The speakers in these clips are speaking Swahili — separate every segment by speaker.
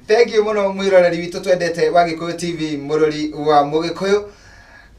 Speaker 1: Thank you muno mwiroreri witu twendete wa Gikuyu TV murori wa Mugikuyu.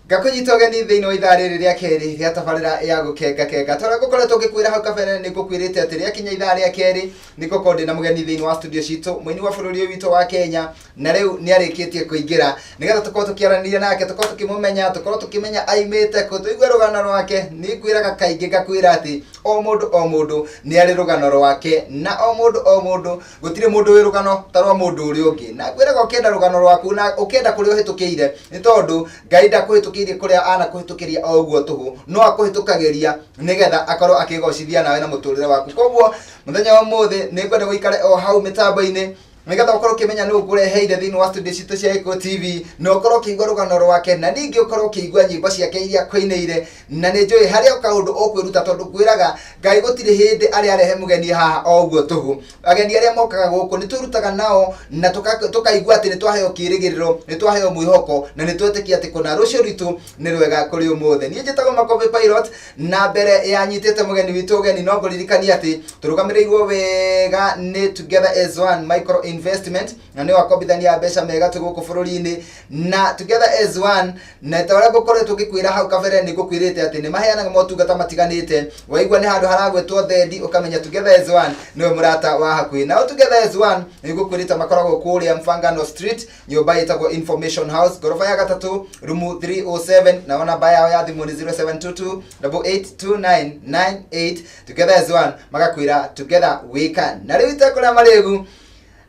Speaker 1: Gakunyita ni thini wa ithari riria keri ria tabarira ya gukenga tora gukoretwo ngikwira hau kabere ni gukwirite ati ria kinya ithari ya keri niko konde na mugeni thini wa studio citu mwini wa bururi witu wa Kenya na riu ni arikitie kuingira nigetha tukorwo tukiaraniria nake tukorwo tukimumenya tukorwo tukimenya aimite ku tuigwe rugano rwake ni kwiraga kaingi gakwira ati o mundu ni ari rugano rwake na o mundu gutire mundu wi rugano tarwa mundu uri ungi na kwiraga ukenda rugano rwaku na ukenda kuri uhitukire ni tondu gaida kuhitukire kuria ana kuhitukiria o uguo tuhu no akuhitukagiria nigetha akorwo akigocithia nawe na muturire waku koguo muthenya wa muthi ni kwenda guikare o hau mitambo-ini nigetha ukorwo kimenya ni ukureheire thini wa studio citu cia Gikuyu TV no ukorwo kiigwa rugano rwake na ningi ukorwo kiigwa nyimbo ciake iria kwinire na ni njui haria kaundu ukwiruta tondu kwiraga Ngai gutire hindi ari arehe mugeni haha o uguo tuhu ageni aria mokaga guku ni turutaga nao na tukaigwa ati ni twaheo kirigiriro ni twaheo mwihoko na ni twetikia ati kuna rucio ritu ni rwega kuri umuthi ni njitagwo Makobe Pilot na mbere ya nyitite mugeni witu ugeni no nguririkania ati turugamirirwo wega ni Together as One Micro Investment na ni wakobithania mbeca mega tuguku bururi-ini na Together as One na tawara gukorwo tugikwira hau kabere ni gukwirite ati ni maheanaga motungata matiganite waigwa ni handu haragwetwo thendi ukamenya Together as One niwe murata wa hakui na Together as One ni gukwirite makoragwo kuria Mfangano Street nyumba yetagwo Information House gorofa ya gatatu room 307 na ona baya ya thimu ni 0722 882998 Together as One magakwira together we can na riu itakura maregu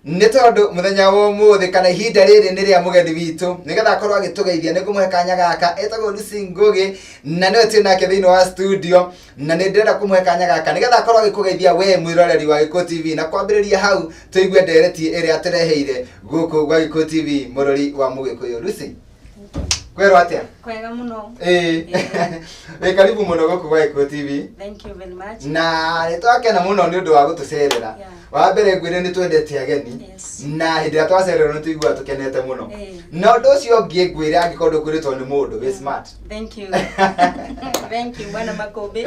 Speaker 1: ni tondu muthenya wa umuthi kana ihinda riri ni ria mugeni witu nigetha akorwo agitugeithia ni kumuhe kanya gaka etagwo Lucy Ngugi na niwe twi nake thiini wa studio na ni ndirenda kumuhe kanya gaka nigetha akorwo agikugeithia we mwiroreri wa Gikuyu TV na kwambiriria hau tuigue ndereti iria atureheire guku gwa Gikuyu TV murori wa Mugikuyu. Lucy, kwero atia?
Speaker 2: Kwega muno.
Speaker 1: Karibu muno guku gwa Gikuyu TV.
Speaker 2: Thank you very much.
Speaker 1: Na nitwakena muno ni undu wa gutucerera. Wa mbere ngwire ni twendete ageni na hindi twacererwo ni tuigua tukenete muno na undu ucio ngingwire angikorwo kuritwo ni mundu we smart.
Speaker 2: Thank you. Thank you bwana Makobe.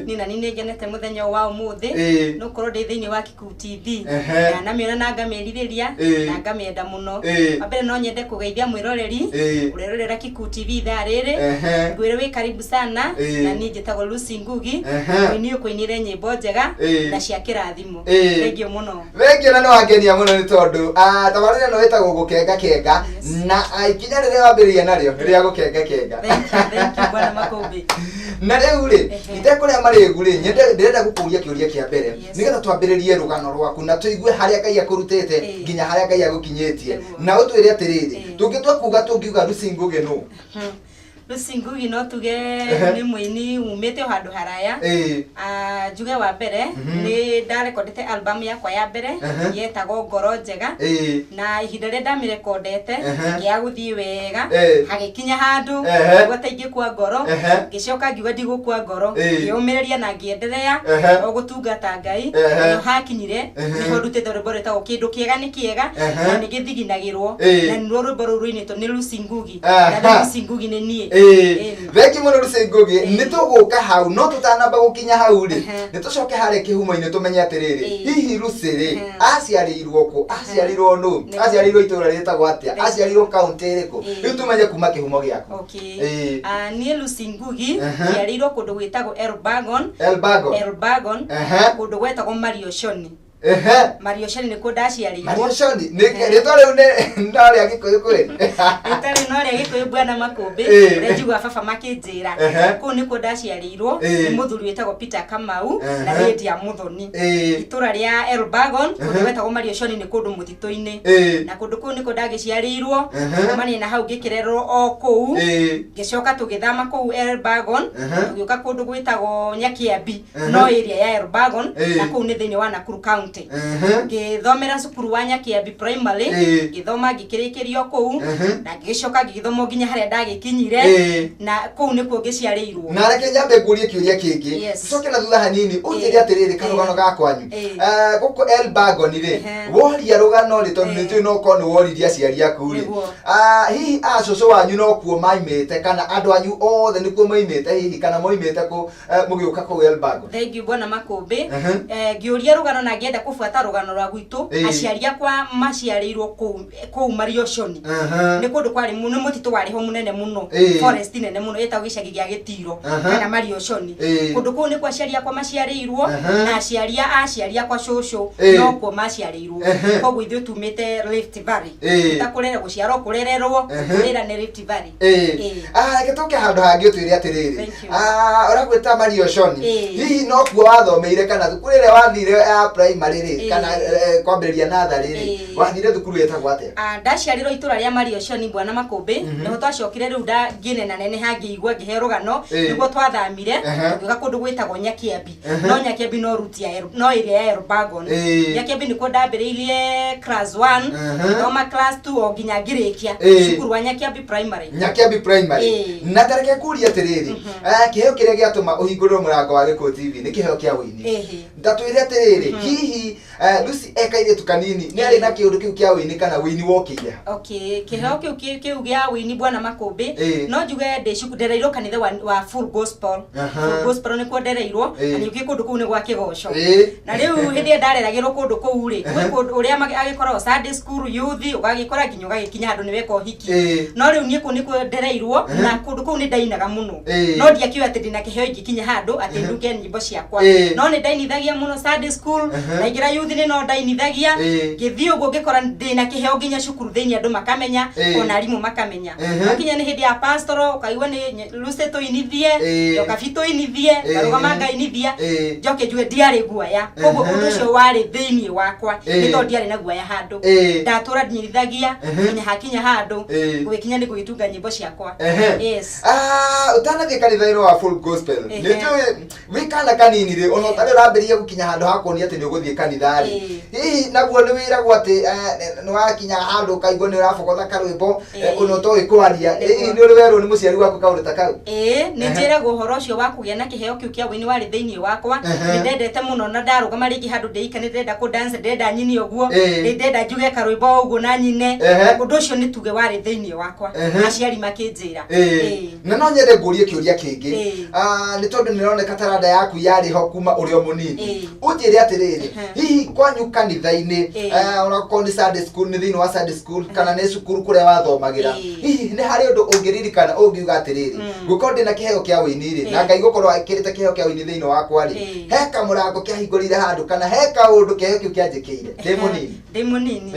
Speaker 2: Ni na nini ngenete muthenya wa umuthi no korwo ndi thiini wa Gikuyu TV na namiona na ngameririria na ngamienda muno. Wa mbere no nyende kugeithia mwiroreri urerorera Gikuyu TV thaa riri ngwire wi karibu sana na ni njitagwo Lucy Ngugi ni ukuinire nyimbo njega na cia kirathimo. Thank you muno.
Speaker 1: Wengi na no agenia muno ni tondu tabarira no etagwo gukenga na ikinya riria wambiriria nario riria gukenga.
Speaker 2: Thank you bwana Makobe.
Speaker 1: Na riu ri itekuria maregu ri ndirenda gukuria kiuria kia mbere nigetha twambiririe rugano rwaku na tuigue haria Ngai akurutite nginya haria Ngai agukinyitie na utwire atiriri tungitwa kuga tungiuga Lucy Ngugi no
Speaker 2: Lucy Ngugi no tuge ni mwini umete handu haraya njuge wa mbere ni ndarekondete album yakwa ya mbere yetagwo Ngoro Njega na ihinda ria ndamirekondete gia guthii wega hagikinya handu gwateingikwa ngoro ngicoka ngiuga ndigukwa ngoro ngiumiriria na ngienderea o gutungata Ngai no hakinyire niho ndutite rwimbo rwetagwo kindu kiega ni kiega na nigithiginagirwo na niruo rwimbo ruu ruinitwo ni Lucy Ngugi na Lucy Ngugi ni nie.
Speaker 1: Veki muno Lucy Ngugi ni tuguka hau no tutanamba gukinya hau ri ni tucoke hare kihumo-ini tumenye atiriri hihi Lucy ri aciarirwo ku aciarirwo nu aciarirwo itura ritagwo atia aciarirwo county iriku riu tumenye kuma kihumo giaku.
Speaker 2: Okay ni Lucy Ngugi aciarirwo kundu gwitagwo Elbagon kundu gwetagwo Marioshoni. Marioshoni ni kudaciarirwo.
Speaker 1: Marioshoni ni ritwa riu ni ndari Gikuyu kweli
Speaker 2: itari no ria Gikuyu bwana Makobe rejigwa baba makinjira ku ni kudaciarirwo ni muthuri wetagwo Peter Kamau na Lydia Muthoni itura ria Elbagon kundu gwetagwo Marioshoni ni kundu mutito-ini na kundu ku ni kudagiciarirwo mani na hau ngikirerwo o kuu ngicoka tugithama kuu Elbagon tugiuka kundu gwetagwo Nyakiambi no area ya Elbagon na kuu ni thiini wa Nakuru County ngithomera cukuru wa Nyakiambi primary ngithoma ngikirikirio kuu na ngicoka ngithoma nginya haria ndagikinyire na kuu nikuo ngiciarirwo.
Speaker 1: Na reke nyambe ngurie kiuria kingi coke na thutha hanini unjire atiriri karugano gakwanyu guku Elbagon ri woria rugano ri tondu ni no ko ni woririe aciari aku ri hihi acoco wanyu no kuo maimite kana andu anyu othe ni kuo maimite hihi kana moimite ku mugiuka ku Elbagon.
Speaker 2: Thank you bwana Makobe ngiuria rugano na ngienda ndenda kufuata rugano rwa gwitu aciaria kwa maciarirwo ku Marioshoni ni kundu kwari muno mutitu wari ho munene muno forest nene muno eta gicagi gya Gitiro kana Marioshoni kundu ku ni kwa aciaria kwa maciarirwo na aciaria kwa shosho no kwa maciarirwo koguo ithu tumite Rift Valley takurera guciarwo kurererwo kurera ni Rift Valley
Speaker 1: gitoke handu hangi twire atiriri uragwita Marioshoni hihi no kuo wathomeire kana thukuru ire wathire ya primary ri kana kwambĩrĩria natharĩ ri wathire thukuru yetagwo atia
Speaker 2: ndaciarirwo itura ria Marioshoni bwana Makũmbĩ niho twacokire riu nginena nene hangiigua ngihe rugano niguo twathamire tugiga kundu gwitagwo Nyakiambi no Nyakiambi no route ya no area ya Elbagon Nyakiambi nikuo ndambĩrĩirie class 1 thoma class 2 o nginya ngirikia cukuru wa Nyakiambi primary
Speaker 1: na tareke kuria atiriri kiheo kiria giatuma uhingurwo murango wa Gikuyu TV ni kiheo kia wini ndatwire atiriri hihi Lucy ekaire tukanini ni ari na kiundu kiu kia wini kana wini wokire
Speaker 2: kiheo kiu gia wini bwana Makũmbĩ no njuge ndereirwo kanitha wa Full Gospel ni kuo ndereirwo na nyuki kundu kuu ni gwa kigoco na riu hindi ndareragirwo kundu kuu ri uria agikorwo Sunday school youth ugagikora nginya ugagikinya handu ni weka uhiki no riu nie ku ni kuo ndereirwo na kundu kuu ni ndainaga muno no ndiakio ati ndina kiheo ingikinya handu ati nduke nyimbo ciakwa no ni ndainithagia muno Sunday school na igira youth ni no ndainithagia githio ugo ngikora ndina kiheo nginya cukuru thiini andu makamenya ona arimu makamenya akinya ni hindi ya pastoral ukaigwa ni Lucy toinithie ukafito inithie karugama ngainithia njoke njue ndiari guaya koguo undu ucio wari thiini wakwa ni to ndiari na guaya handu ndatura ndinyithagia nginya hakinya handu gugikinya ni gugitunga nyimbo ciakwa yes
Speaker 1: utanathie kanitha iro wa Full Gospel nitwe wikana kanini ri ona utari urambirie gukinya handu hakoni ati ni uguthie kanitha ri hihi naguo ni wiragwo ati ni wakinya handu kaigwo ni urafogotha karwimbo ono to ikwaria ni uri werwo ni muciari waku kaurita kau
Speaker 2: ni njiragwo horo ucio wa kugia na kiheo kiu kia wini wari thiini wakwa ni ndendete muno na ndarugama ringi handu ndeika ni ndenda ku dance ndenda nyini oguo ni ndenda njuge karwimbo uguo na nyine undu ucio ni tuge wari thiini wakwa aciari makinjira
Speaker 1: na no nyende ngurie kiuria kingi ni tondu nironeka taranda yaku yari ho kuma urio munini unjire atiriri hihi kwanyu kanitha-ini ona ko ni Sunday school ni thiini wa Sunday school kana ni cukuru kuria wathomagira hihi ni hari undu ungiririkana ungiuga atiriri gukorwo ndina kiheo kia wini ri na Ngai gukorwo akirite kiheo kia wini thiini wakwa ri heka murango kia hingurire handu kana heka undu kiheo kiu kianjikiire
Speaker 2: ndi munini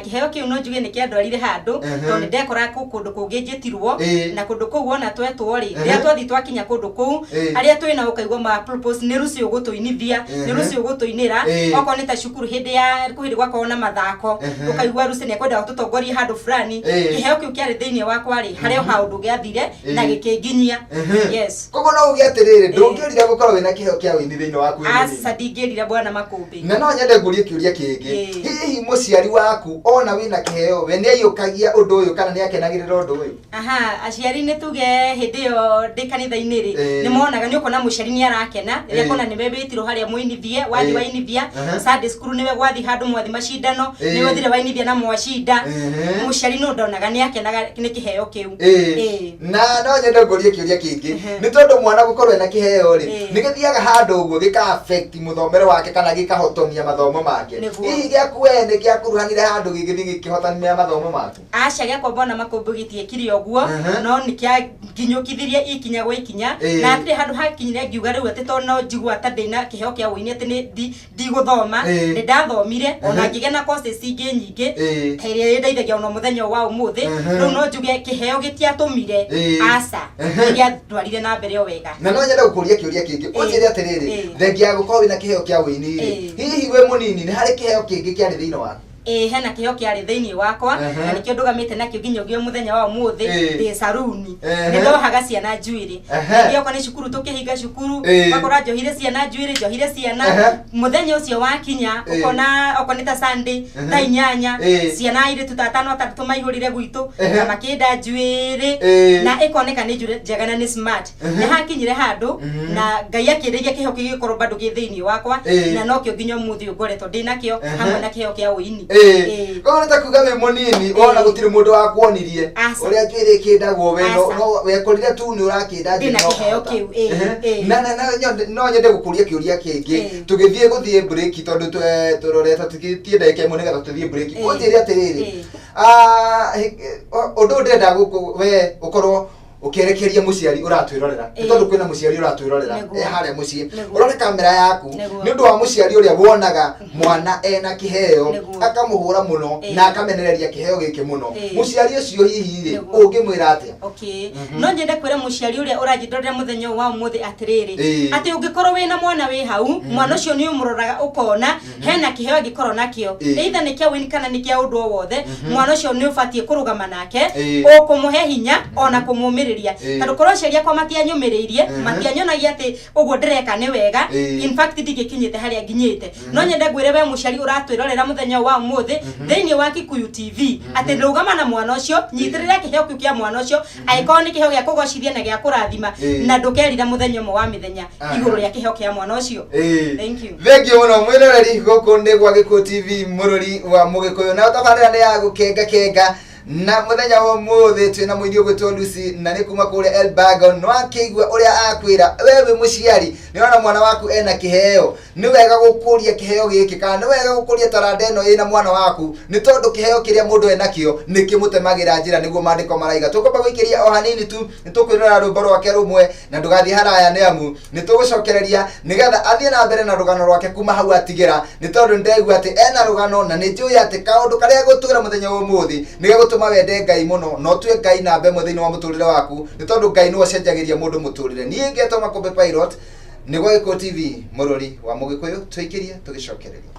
Speaker 2: kiheo kiu no njuge ni kiandwarire handu tondu ndekora kundu kungi njitirwo na kundu kuu wona twetwo ri ria twathi twakinya kundu kuu aria twina ukaigwa ma propose ni Lucy ugutuinithia ni Lucy ugutuinira oko ni ta cukuru hindi ya kuhiri gwakona mathako ukaigwa Lucy ni kwenda gututongoria handu fulani kiheo kiu kiari thiini wakwa ri haria haundu giathire na gikinginyia yes
Speaker 1: koguo no ugi atiriri ndungirira gukorwo wina kiheo kia wini thiini waku
Speaker 2: asa ndingirira bwana Makũmbĩ
Speaker 1: na no nyende ngurie kiuria kingi hihi muciari waku ona wina kiheo we ni ayukagia undu uyu kana ni akenagirira undu uyu
Speaker 2: aciari ni tuge hindi yo ndi kanitha-ini ri ni monaga ni ukona muciari ni arakena ria kona ni bebetirwo haria muinithie wathi wainithia Sunday school niwe gwathi handu mwathi macindano ni wathire wainithia na mwashinda muciari no ndonaga ni akenaga ni kiheo kiu
Speaker 1: na no nyende ngurie kiuria kingi ni tondu mwana gukorwo ena kiheo ri ni githiaga handu uguo gika affect muthomere wake kana gikahotonia mathomo make hihi giaku we ni giakuruhanire handu gigithi gikihotania mathomo maku
Speaker 2: aca giakwa bwana Makũmbĩ gitiekire uguo no ni kia nginyukithirie ikinya gwa ikinya na atire handu hakinyire ngiuga riu ati to no njigua ta ndina kiheo kia wini ati ni ndiguthoma ni ndathomire ona ngigena courses ingi nyingi iria ndeithagia ona muthenya wa umuthi riu no njuge kiheo gitiatumire aca iria ndwarire na mbere o wega
Speaker 1: na no nyenda gukuria kiuria kingi unjire atiriri thengia gukorwo wina kiheo kia wini hihi we munini ni hari kiheo kingi kiari thiini waku
Speaker 2: hena kiheo kiari thiini wakwa na nikio ndugamite nakio nginya gio muthenya wa umuthi ndi saruni ni ndohaga ciana njuiri ndio kwa ni cukuru tukihinga cukuru bakora njohire ciana njuiri njohire ciana muthenya ucio wakinya ukona okonita Sunday ta inyanya ciana ire tutatano atatu maihurire gwitu na makinda njuiri na ikoneka ni njega na ni smart ni hakinyire handu na Ngai akiriria kiheo gikorwo bado gi thiini wakwa na nokio nginya umuthi ngoretwo ndinakio hamwe na kiheo kia wini
Speaker 1: Ko nita kuga me monini ona gutire mundu wa kuonirie uria twire kindagwo we no we korire tu ni urakida
Speaker 2: ndina kiheo kiu
Speaker 1: no nyende gukuria kiuria kingi tugithie guthie break tondu turoreta tukitie ndeke imwe nigetha tuthie break unjire atiriri undu ndenda we ukorwo ukerekeria muciari uratwirorera tondu kwina muciari uratwirorera haria mucii urore kamera yaku ni undu wa muciari uria wonaga mwana ena kiheo akamuhura muno na akamenereria kiheo giki muno muciari ucio hihi ungimwira atia
Speaker 2: no nyende kwira muciari uria urajindorera muthenya wa umuthi atiriri ati ungikorwo wina mwana wi hau mwana ucio ni umuroraga ukona hena kiheo gikorwo nakio either ni kia win kana ni kia undu o wothe mwana ucio ni ubatie kurugama nake ukumuhe hinya ona kumumira tondu korwo ciaria kwa matianyumiriirie matianyonagia ati uguo ndireka ni wega in fact ndigikinyite haria nginyite no nyende ngwire we muciari uratwirorera muthenya wa umuthi thiini wa Kikuyu TV ati ndugama na mwana ucio nyitirira kiheo kiu kia mwana ucio aiko ni kiheo gia kugocithia na gia kurathima na ndukerira muthenya mo wa mithenya iguru ria kiheo kia mwana ucio. Thank you
Speaker 1: muno mwiroreri guku ni gwa Gikuyu TV mururi wa Mugikuyu na tabarira ni ya gukenga na muthenya wa muthi twina muirio gwitwo Lucy na ni kuma kule Elbagon no akigwa uria akwira wewe muciari ni ona mwana waku ena kiheo ni wega gukuria kiheo giki kana ni wega gukuria taranda eno ina mwana waku ni tondu kiheo kiria mundu enakio ni kimutemagira njira niguo mandiko maraiga tukopa gwikiria o hanini tu ni tukwirora rwimbo rwake rumwe na ndugathi haraya ni amu ni tugucokereria nigetha athie na mbere na rugano rwake kuma hau atigira ni tondu ndegwa ati ena rugano na ni njui ati kaundu karia gutura muthenya wa muthi ni wende Ngai muno no tue Ngai na mbe muthini wa muturire waku ni tondu Ngai no acenjagiria mundu muturire nie ngeto Makombe Pilot ni gwa Gikuyu TV mururi wa Mugikuyu twikirie tugicokereria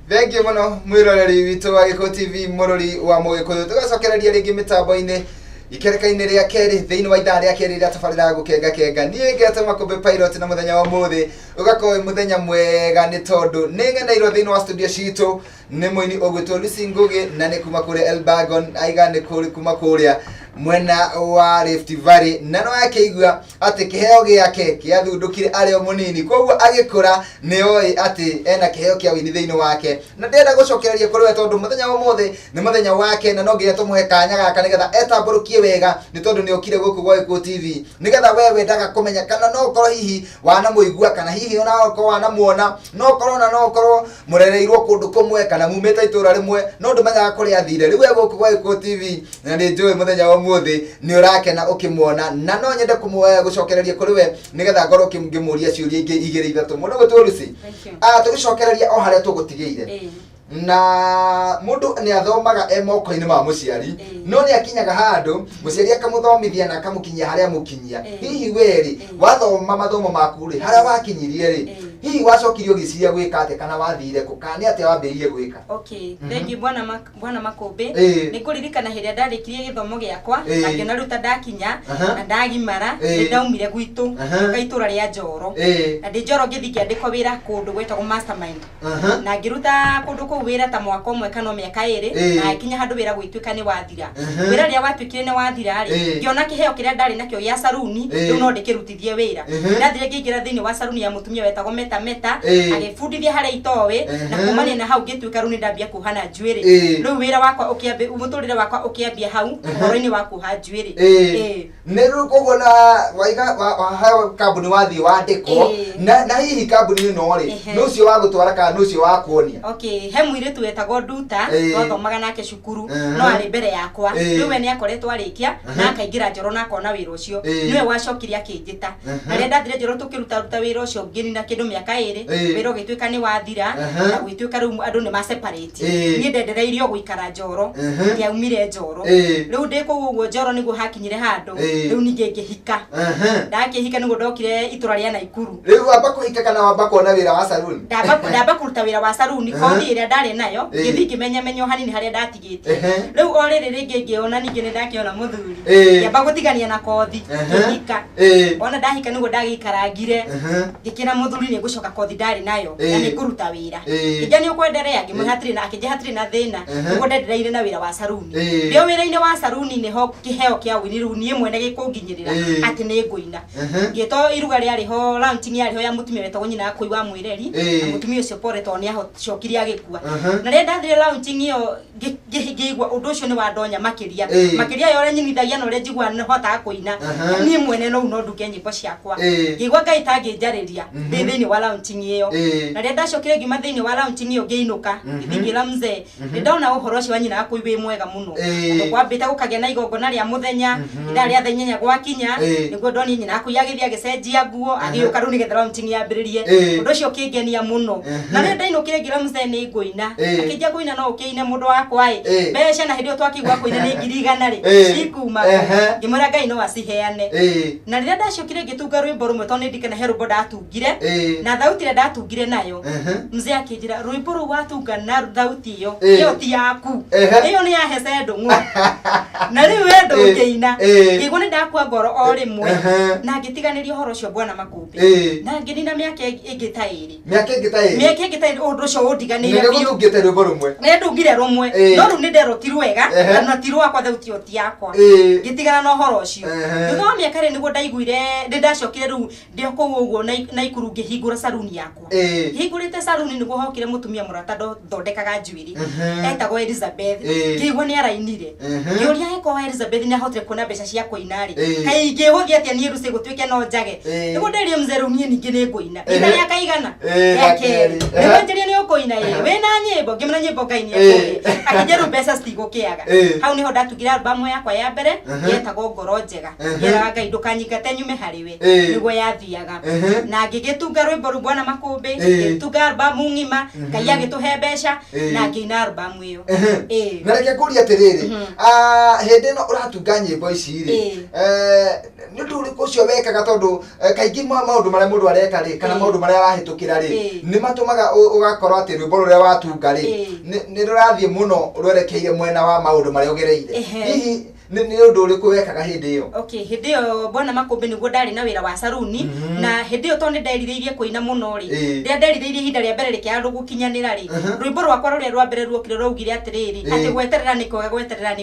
Speaker 1: Thank you muno mwiroreri witu wa Giko TV murori wa Mugikuyu tugacokereria ringi mitambo-ini ikereka-ini ria keri thiini wa ithaa ria keri ria tabarira gukenga kenga nie ngete Makumbi Pilot na muthenya wa muthi ugakorwo muthenya mwega ni tondu ni ngeneirwo thiini wa studio citu ni muini ugwitwo Lucy Ngugi na ni kuma kuri Elbagon aiga ni kuri kuma kuria mwena wa Rift Valley na no akeigua ati kiheo giake kiathundukire ario munini koguo agikura ni oi ati ena kiheo kia wini thiini wake na ndenda gucokereria kuri we tondu muthenya wa muthi ni muthenya wake na no nginya tumuhe kanya gaka nigetha etamburukie wega ni tondu ni okire guku gwa Giko TV nigetha we wendaga kumenya kana no korwo hihi wana muigua kana hihi ona korwo wana muona no korwo na no korwo murereirwo kundu kumwe kana mumete itura rimwe no ndumenyaga kuri athire riu we guku gwa Giko TV na ni njui muthenya wa muthi ni urakena ukimwona na no nyende gucokereria kuri we nigetha ngorwo ngimuria ciuria ingi igiri ithatu muno gutwo Lucy tugicokereria o haria tugutigeire na mundu ni athomaga moko-ini ma muciari no ni akinyaga handu muciari akamuthomithia na akamukinyia haria mukinyia hihi weri wathoma mathomo maku ri haria wakinyirie ri hihi wacokirio giciria gwika ate kana wathire kukani ate wambiririe gwika
Speaker 2: thank you bwana Makumbi ni kuririkana hiria ndarikirie githomo giakwa na ngiona ruta ndakinya na ndagimara ni ndaumire gwitu ngaitura ria Njoro na ndi Njoro ngithi kiandikwo wira kundu gwetagwo Mastermind na ngiruta kundu wira ta mwaka umwe kana miaka iri na kinya handu wira gwituika ni wathira wira ria watwikire ni wathira ri ngiona kiheo kiria ndari nakio ya saruni riu no ndikirutithie wira ndathire ngingira thiini wa saruni ya mutumia wetagwo Meta agifundithia haria itowe na kumania na hau ngituika runi ndambia kuhana njuiri riu wira wakwa ukiambia muturire wakwa ukiambia hau horo-ini wa kuha njuiri
Speaker 1: ne ru kogona waiga wa kambuni wathi wandiko na hihi kambuni no ri nucio wa gutwara kana nucio wa kuonia
Speaker 2: he mwiritu wetagwo Nduta twathomaga nake cukuru no ari mbere yakwa riu we ni akoretwo arikia na akaingira Njoro na akona wira ucio niwe wacokirie akinjita na ria ndathire Njoro tukiruta wira ucio ngirina kindu miaka iri wira ugituika ni wathira na gwituika riu andu ni ma separate ni ndendereirio guikara Njoro ndiaumire Njoro riu ndikuo uguo Njoro niguo hakinyire handu riu ninge ngihika ndakihika niguo ndokire itura ria Naikuru
Speaker 1: riu amba kuhika kana wamba kuona wira wa saruni
Speaker 2: ndamba kuruta wira wa saruni kothi iria ndari nayo ngithi ngimenya menyo hanini haria ndatigite riu o riri ringi ngiona ningi ni ndakiona muthuri ngamba gutigania na kothi ngihika ona ndahika niguo ndagikarangire ngikira muthuri ni gucoka kothi ndari nayo na ni kuruta wira nginya ni ukwenderea ngimwihatiri na akinjihatiri na thina niguo ndendereire na wira wa saruni rio wira-ini wa saruni niho kiheo kia wini riu nie mwene gikunginyirira ati ni nguina ngieto iruga riari ho launching yari ho ya mutumia wetagwo nyina akui wa mwireri na mutumia ucio pore to ni ahocokirie agikua na ria ndathire launching iyo ngigwa undu ucio ni wandonya makiria yo ria nyinithagia no ria njigua ni hota kuina nie mwene no nduke nyimbo ciakwa ngigwa Ngai tanginjariria thiini wa launching iyo na ria ndacokire ngima thiini wa launching iyo ngiinuka ngithingira mzee ni ndona uhoro ucio wa nyina akui wi mwega muno kwambite gukagia na igongona ria muthenya ida ria thenya gwakinya niguo ndoni nyina akui agithia agicenjia nguo agiuka riu nigetha launching yambiririe undu ucio kingenia muno na ria ndainukire ngira mzee ni nguina akinjia kuina no ukiine mundu wakwa mbeca na hindi twakigwa kuina ni 100 ri ikuma ngimura Ngai no aciheane na ria ndacokire ngitunga rwimbo rumwe to ni ndikena herumbo ndatungire na thauti ria ndatungire nayo mzee akinjira rwimbo ru watunga na thauti iyo ti yaku iyo ni ya hece ndungu na riu wendo ngeina ngigwo ni ndakwa ngoro o rimwe na ngitiganiria horo cio bwana Makũmbĩ na ngĩnina mĩaka ĩngĩ ta ĩrĩ ũndũ ũcio ũndiganĩire
Speaker 1: biũ ngĩte rwĩmbo rũmwe
Speaker 2: ndungire rumwe no rĩu nĩ nderotirwo wega na ti rwakwa thauti oti yakwa ngĩtigana na ũhoro ũcio thutha wa mĩaka ĩrĩ nĩguo ndaiguire ndacokire rĩu ndĩ kũu ũguo Naikuru ngĩhingũra saruni yakwa hingũrĩte saruni nĩguo hokire mũtumia mũrata thondekaga njuĩrĩ etagwo Elizabeth ngĩigua nĩ arainire ngĩũria eko Elizabeth nĩ ahotire kuona mbeca cia kũina rĩ kaĩ ingĩhũgia atĩa niĩ rũciũ gũtuĩke no njage nĩguo ndĩrie mzee rũu niĩ ningĩ nĩ ngũina ina ya kaigana ya kerĩ nĩguo njĩrie nĩ ũkũina wĩna nyĩmbo ngĩmena nyĩmbo Ngai nĩ akũhe akĩnjeru mbeca citigũkĩaga hau niho ndatugire albamu yakwa ya mbere yetagwo Ngoro Njega yeraga Ngai ndũkanyingate nyume harĩ we nĩguo yathiaga na ngĩgĩtunga rwĩmbo rũu bwana Makũmbĩ ngĩtunga albamu ng'ima Ngai agĩtũhe mbeca na ngĩina albamu ĩyo
Speaker 1: na reke kũria atĩrĩrĩ hĩndĩ ĩno ũratunga nyĩmbo ici rĩ nĩ ũndũ ũrĩkũ ũcio wekaga tondũ kaingĩ maũndũ marĩa mũndũ areka rĩ kana maũndũ marĩa arahĩtũkĩra rĩ nĩ matũmaga ũgakorwo atĩ rwĩmbo rũrĩa watunga rĩ nĩ rũrathiĩ mũno rwerekeire mwena wa maũndũ marĩa ũgereire hihi nĩ ũndũ ũrĩkũ wekaga hĩndĩ ĩyo
Speaker 2: hĩndĩ ĩyo bwana Makũmbĩ nĩguo ndarĩ na wĩra wa saruni na hĩndĩ ĩyo tondũ nĩ nderirĩirie kũina mũno rĩ rĩrĩa nderirĩirie ihinda rĩa mbere rĩkĩaga gũkinyanĩra rĩ rwĩmbo rwakwa rũrĩa rwa mbere ruokire rwaugire atĩrĩrĩ atĩ gweterera nĩ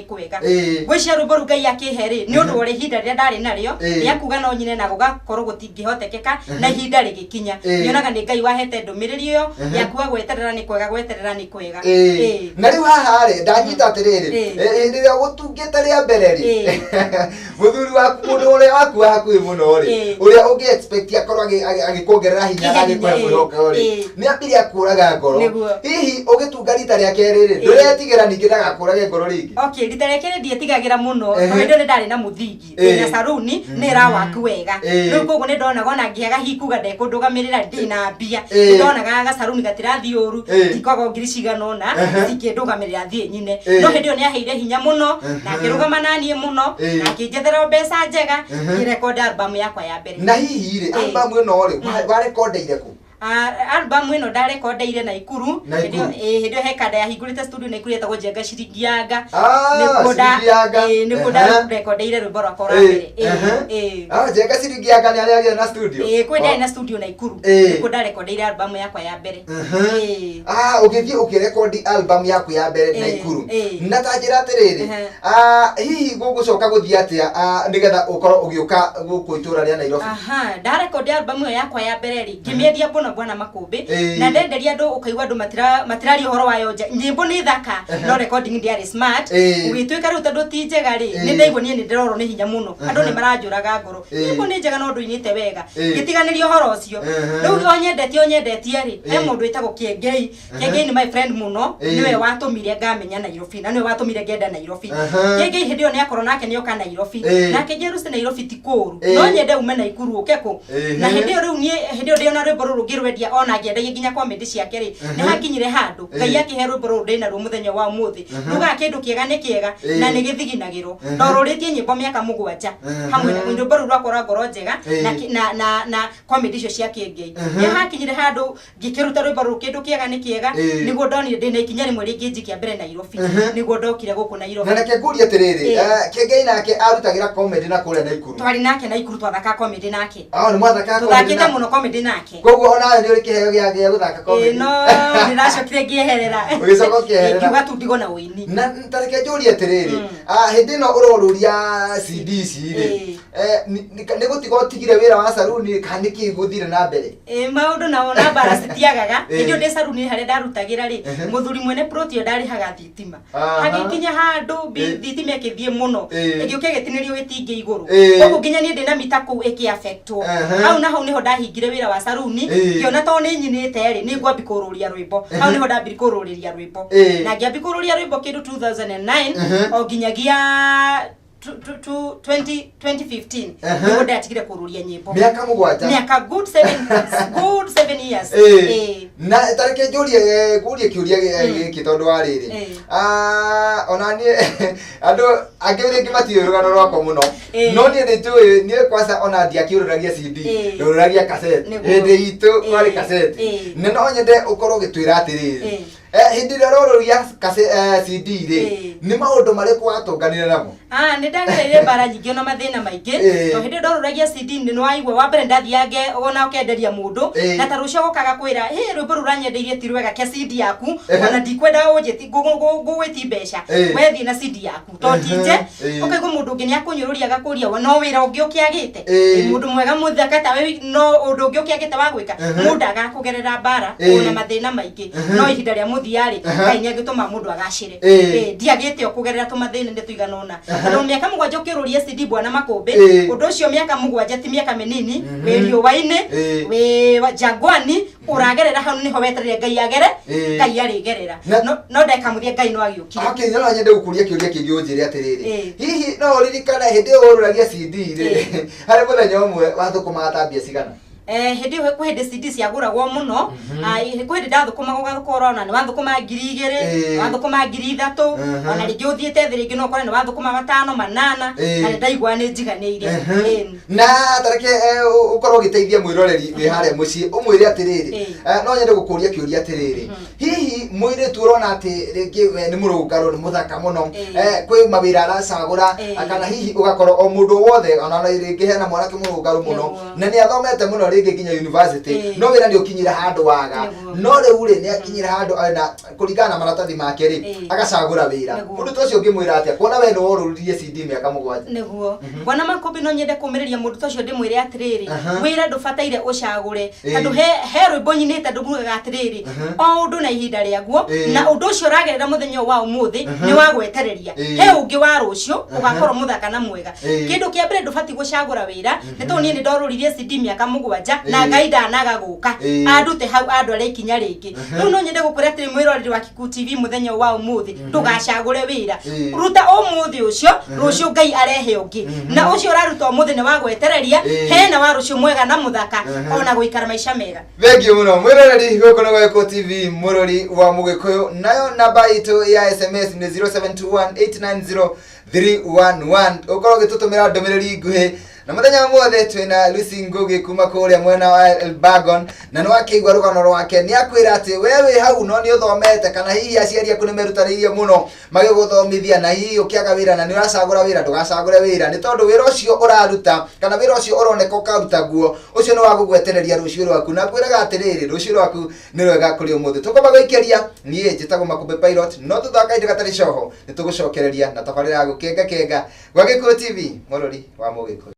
Speaker 2: kwega gwĩcia rwĩmbo rũu Ngai akĩhe rĩ nĩ ũndũ wa ihinda rĩrĩa ndarĩ narĩo rĩa kuga no nyine na gũgakorwo gũtingĩhotekeka na ihinda rĩgĩkinya nyonaga nĩ Ngai wahete ndũmĩrĩri ĩyo ya kuga gweterera nĩ kwega
Speaker 1: na rĩu haha rĩ ndanyita atĩrĩrĩ hĩndĩ ĩrĩa gũtungĩte rĩa mbere rĩ mũthuri waku mũndũ ũrĩa wakuwa hakuhĩ mũno rĩ ũrĩa ũngĩ expect akorwo agĩkuongerera hinya na agĩkũhe mwĩhoko rĩ nĩ ambire akũraga ngoro hihi ũgĩtunga rita rĩa kerĩ rĩ ndũretigĩra ningĩ ndagakũrage ngoro rĩngĩ
Speaker 2: rita rĩa kerĩ ndiĩtigagĩra mũno tondũ nĩ ndarĩ na mũthingi na saruni nĩ ĩrawaku wega rĩu koguo nĩ ndonaga ona ngĩaga hikuga ndekũndũgamĩrĩra ndĩna mbia nĩ ndonaga gasaruni gatirathiĩ ũru ndikwaga ngiri cigana ũna ndingĩndũgamĩrĩra thiĩ nyine no hĩndĩ ĩyo nĩ aheire hinya mũno na akĩrũgama naniĩ mũno na akĩnjethera mbeca njega ngĩrekondi albamu yakwa ya mbere
Speaker 1: na hihi rĩ albamu ĩno rĩ warekondeire kũ
Speaker 2: albamu ĩno ndarekondeire Naikuru hĩndĩ ĩyo Hekada yahingũrĩte studio Naikuru yetagwo Njenga Ciringi Yanga nĩkuo ndarekondeire rwĩmbo rwakwa rwa mbere
Speaker 1: Njenga Ciringi Yanga nĩ arĩa agĩe na studio
Speaker 2: kwĩ ndarĩ na studio Naikuru nĩkuo ndarekondeire albamu yakwa ya mbere
Speaker 1: ũgĩthiĩ ũkĩrekondi albamu yaku ya mbere Naikuru na ta njĩra atĩrĩrĩ hihi gũgũcoka gũthiĩ atĩa nĩgetha ũkorwo ũgĩũka gũkũ itũra rĩa Nairobi
Speaker 2: ndarekondi albamu ĩyo yakwa ya mbere rĩ ngĩmĩendia Bwana Makũmbĩ na ndenderia andũ ũkaigua andũ matiraria ũhoro wayo nja nyĩmbo nĩ thaka no recording ndiarĩ smart ũgĩtuĩka rĩu tondũ ti njega rĩ nĩ ndaigua niĩ nĩ ndĩrorwo nĩ hinya mũno andũ nĩ maranjũraga ngoro nyĩmbo nĩ njega no ndũinĩte wega gĩtiganĩria ũhoro ũcio rĩu onyendetie rĩ he mũndũ wĩtagwo Kĩengei nĩ my friend mũno nĩwe watũmire ngamenya Nairobi na nĩwe watũmire ngenda Nairobi Kĩengei hĩndĩ ĩyo nĩ akorwo nake nĩ oka Nairobi nake Jerusalem Nairobi ti kũũru no nyende ume Naikuru ũke kũ na hĩndĩ ĩyo rĩu niĩ hĩndĩ ĩyo ndĩona rwĩmbo rũrũ ngĩrwendia ona ngĩendagia nginya comedy ciake rĩ nĩ hakinyire handũ Ngai akĩhe rwĩmbo rũrũ ndĩ naruo mũthenya wa ũmũthĩ ruga kĩndũ kĩega nĩ kĩega na nĩ gĩthiginagĩrwo ndorũrĩtie nyĩmbo mĩaka 7 hamwe na rwĩmbo rũrũ rwakwa Ngoro Njega na comedy icio cia Kĩengei nĩ hakinyire handũ ngĩkĩruta rwĩmbo rũrũ kĩndũ kĩega nĩ kĩega nĩguo ndonire ndĩ na ikinya rĩmwe rĩngĩ njikia mbere Nairobi nĩguo ndokire gũkũ Nairobi
Speaker 1: na reke ngũrie atĩrĩrĩ Kĩengei nake arutagĩra comedy na kũrĩa Naikuru
Speaker 2: twarĩ nake Naikuru twathaka comedy nake
Speaker 1: nĩ mwathaka comedy
Speaker 2: twathakĩte mũno comedy nake
Speaker 1: koguo ona nĩ ũrĩ kĩheo gĩa gũthaka comedy
Speaker 2: no ndĩracokire ngĩeherera
Speaker 1: ũgĩcoka ũkĩeherera
Speaker 2: kiuga tu ndigo na ũini
Speaker 1: na tareke njũrie atĩrĩrĩ hĩndĩ ĩno ũroruria CD ici rĩ nĩ gũtiga ũtigire wĩra wa saruni kana nĩ kĩĩ gũthire na mbere
Speaker 2: maũndũ na ona bara citiagaga hĩndĩ ndĩ saruni harĩa ndarutagĩra rĩ mũthuri mwene plot yo ndarĩhaga thitima hagĩkinya handũ thitima ĩkĩthiĩ mũno ĩgĩũka ĩgĩtinĩrio gĩtingĩ igũrũ koguo nginya niĩ ndĩ na mita kũu ĩkĩaffectwo hau nĩho ndahingire wĩra wa saruni ngĩona to nĩ nyinĩte rĩ nĩ ngwambi kũrũria rwĩmbo hau nĩho ndambire kũrũrĩria rwĩmbo na ngĩambi kũrũria rwĩmbo kĩndũ 2009 o nginyagia 2015 nĩguo ndatigire kũrũria nyĩmbo mĩaka good 7 years
Speaker 1: na tareke njũrie kĩũria gĩkĩ tondũ wa rĩrĩ ona niĩ andũ angĩ rĩngĩ matiũĩ rũgano rwakwa mũno no niĩ nĩtũĩ niĩ kwanza ona ndiakĩũrũragia CD ndũrũragia cassette hĩndĩ itũ kwarĩ cassette na no nyende ũkorwo ũgĩtwĩra atĩrĩrĩ hindi roro ya CD ri ni maundu marikũ watunganire namo
Speaker 2: nĩ ndagereire mbara nyingĩ na mathĩna maingĩ no hĩndĩ ndorũragia CD nĩ waigua wa mbere ndathiange ona ũkenderia mũndũ na ta rũcio gũkaga kwĩra rwĩmbo rũu ũranyendeirie ti rwega kĩa CD yaku ona ndikwenda gũgwĩti mbeca wethiĩ na CD yaku to ndinje ũkaigua mũndũ ũngĩ nĩ akũnyũrũria agakũria no wĩra ũngĩ ũkĩagĩte mũndũ mwega mũthaka tawe no ũndũ ũngĩ ũkĩagĩte wa gwĩka mũndũ agakũgerera mbara ona mathĩna maingĩ no ihinda rĩa mũthiarĩ Ngai nĩagĩtũma mũndũ agacĩre ndiagĩte kũgerera tũmathĩna nĩ tũigana ũna tondũ mĩaka 7 ũkĩrũria CD Bwana Makũmbĩ ũndũ ũcio mĩaka 7 ti mĩaka mĩnini wĩ riũa-inĩ wĩ Jangwani ũragerera hau niho wetereire Ngai agere Ngai arĩgerera no ndakamũthia Ngai no agĩũkire
Speaker 1: no nyende gũkũria kĩũria kĩngĩ ũnjĩre atĩrĩrĩ hihi no ũririkana hĩndĩ ĩyo ũrũragia CD rĩ harĩ mũthenya ũmwe wathũkũmaga ta mbia cigana
Speaker 2: hindi CD ciaguragwo muno kwĩhĩndĩ ndathũkũmaga ũgathũkora ona nĩ wathũkũma 2000 wathũkũma 3000 ona rĩngĩ ũthiĩte thĩ rĩngĩ no ũkore nĩ wathũkũma 5 8 na nĩ ndaigua nĩ njiganĩire
Speaker 1: na tareke ũkorwo ũgĩteithia mwĩroreri wĩ harĩa mũciĩ ũmwĩre atĩrĩrĩ no nyende gũkũria kĩũria atĩrĩrĩ hihi mũirĩtu ũrona atĩ rĩngĩ nĩ mũrũngarũ nĩ mũthaka mũno kwĩ mawĩra aracagũra kana hihi ũgakorwo o mũndũ wothe ona rĩngĩ hena mwanake mũrũngarũ mũno na nĩ athomete mũno rĩngĩ nginya university no wĩra nĩ ũkinyire handũ waga no rĩu rĩ nĩ akinyire handũ na kũringana na maratathi make rĩ agacagũra wĩra mũndũ ta ũcio ũngĩmwĩra atĩa kuona we nĩ worũririe CD mĩaka 7
Speaker 2: nĩguo Bwana Makũmbĩ no nyende kũmĩrĩria mũndũ ta ũcio ndĩmwĩre atĩrĩrĩ wĩra ndũbataire ũcagũre tondũ he rwĩmbo nyinĩte ndũmugaga atĩrĩrĩ o ũndũ na ihinda rĩaguo na ũndũ ũcio ũragerera mũthenya wa ũmũthĩ nĩ wa gwetereria he ũngĩ wa rũciũ ũgakorwo mũthaka na mwega kĩndũ kĩa mbere ndũbati gũcagũra wĩra nĩ tondũ niĩ nĩ ndorũririe CD mĩaka 7 na Ngai ndanaga gũka andute hau andũ arĩa ikinya rĩngĩ rĩu no nyende gũkwĩra atĩrĩ mwĩroreri wa Kikuyu TV mũthenya wa ũmũthĩ ndũgacagũre wĩra ruta ũmũthĩ ũcio rũciũ Ngai arehe ũngĩ na ũcio ũraruta ũmũthĩ nĩ wa gwetereria hena wa rũciũ mwega na mũthaka ona gũikara maica mega
Speaker 1: thengiũ mũno mwĩroreri gũkũ nĩ gwa Kikuyu TV mũrori wa Mũgĩkũyũ nayo namba itũ ya SMS nĩ 0721890311 ũkorwo ũgĩtũtũmĩra ndũmĩrĩri nguhĩ na mũthenya wothe twĩna Lucy Ngugi kuma kũrĩa mwena wa Elbagon na nĩ wakĩigua rũgano rwake nĩ akwĩra atĩ we wĩ hau no nĩ ũthomete kana hihi aciari aku nĩ merutanĩirie mũno magĩgũthomithia na hihi ũkĩaga wĩra na nĩ ũracagũra wĩra ndũgacagũre wĩra nĩ tondũ wĩra ũcio ũraruta kana wĩra ũcio ũroneka ũkaruta guo ũcio nĩ wa gũgwetereria rũciũ rwaku na kwĩraga atĩrĩrĩ rũciũ rwaku nĩ rwega kũrĩ ũmũthĩ tũkũma gũikĩria niĩ njĩtagwo Makũmbĩ Pilot no thutha kahinda gatarĩ coho nĩ tũgũcokereria na tabarĩra ya gũkenga gwa Kikuyu TV mũrori wa Mũgĩkũyũ.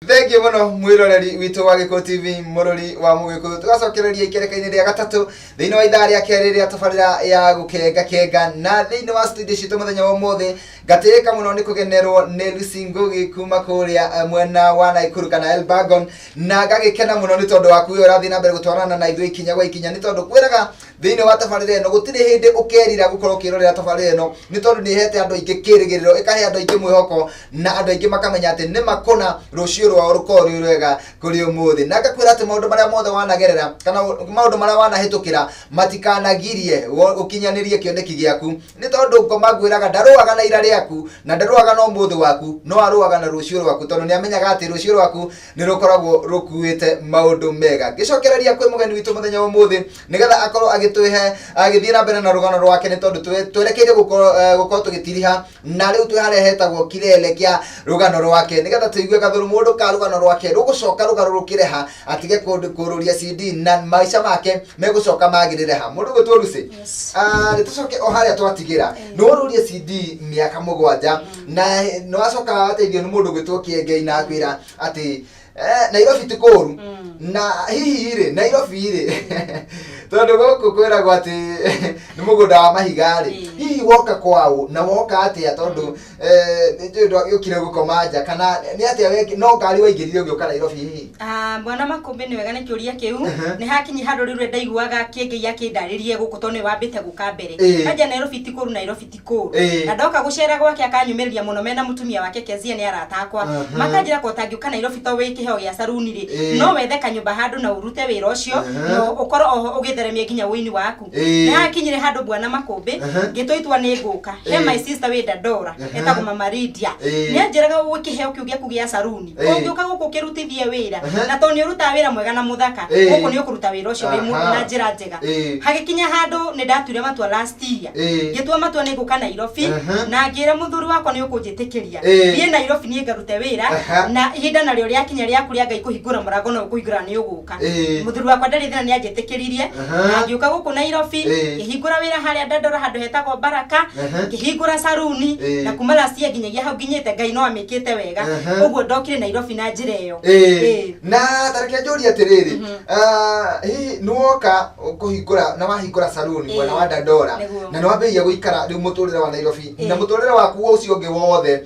Speaker 1: Thank you muno mwiroreri witu wa Gikuyu TV murori wa Mugikuyu tugacokereria ikereka-ini ria gatatu thiini wa ithaa ria keri ria tabarira ya gukenga na thiini wa studio citu muthenya wa umuthi ngatirika muno ni kugenerwo ni Lucy Ngugi kuma kuria mwena wa Naikuru kana Elbagon na ngagikena muno ni tondu waku uyu urathii na mbere gutwarana na ithui ikinya gwa ikinya ni tondu kwiraga thiini wa tabarira ino gutiri hindi ukerira gukorwo ukirorera tabarira ino ni tondu ni hete andu aingi kirigiriro ikahe andu aingi mwihoko na andu aingi makamenya ati ni makona rucio rwa rukori rwega kuri umuthi na ngakwira ati maundu maria mothe wanagerera kana maundu maria wanahitukira matikanagirie ukinyanirie kioneki giaku ni tondu ngoma ngwiraga ndaruaga na ira riaku na ndaruaga na umuthi waku no aruaga na rucio rwaku tondu ni amenyaga ati rucio rwaku ni rukoragwo rukuite maundu mega gicokereria kwi mugeni witu muthenya wa umuthi nigetha akorwo agituhe agithii na mbere na rugano rwake ni tondu twerekeire gukorwo tugitiriha na riu twiharehetagwo kirele kia rugano rwake nigetha tuigue gathuru mundu ka rugano rwake rugucoka rugarurukire ha atige kururia CD na maisha make megucoka magirire ha mundu gutwo Lucy nitucoke o haria twatigira no ruria CD miaka 7 na no acoka ateithio ni mundu gutwo Kiengei na akwira ati Nairobi tikuru na hihi ire Nairobi ire tondu guku kwiragwo ati ni mugunda wa mahigari hihi woka kwao na woka atia tondu ndio yukire gukoma nja kana ni atia we no ngari waingirire ugioka Nairobi hihi
Speaker 2: Bwana Makumbi ni wega ni kiuria kiu ni hakinyi handu riru ndaiguaga Kiengei akindaririe guku tondu wambite guka mbere haja Nairobi tikuru na ndoka gucera gwake akanyumiriria muno mena mutumia wake Kezia ni aratakwa makanjira ko tangiuka Nairobi to wiki heo ya saruni ri no wethe kanyumba handu na urute wira ucio no ukoro oho ugitheremia nginya wini waku ni hakinyire handu Bwana Makumbi ngitwitwa ni nguka he my sister we Dadora etagwo Mama Lydia ni anjiraga gukiheo kiu giaku gia saruni ungiuka guku kirutithie wira na to ni uruta wira mwega na muthaka guku ni ukuruta wira ucio wi na njira njega hagikinya handu ni ndatwire matua last year gitwa matua ni nguka Nairobi na ngira muthuri wakwa ni ukunjitikiria thie Nairobi ni ngarute wira na ihinda naryo riakinya ria kuria Ngai kuhingura murango na kuhingura ni uguka muthuri wakwa ndari thina ni anjitikiririe na ngiuka guku Nairobi ngihingura wira haria Dadora handu hetagwo Baraka ngihingura saruni na kuma last year nginyagia hau nginyite Ngai no amikite wega uguo ndokire Nairobi na njira iyo
Speaker 1: na tareke njuri atiriri hihi nuoka kuhingura na wahingura saruni mwana wa Dadora na no wambiria guikara riu muturire wa Nairobi na muturire waku ucio ungi wothe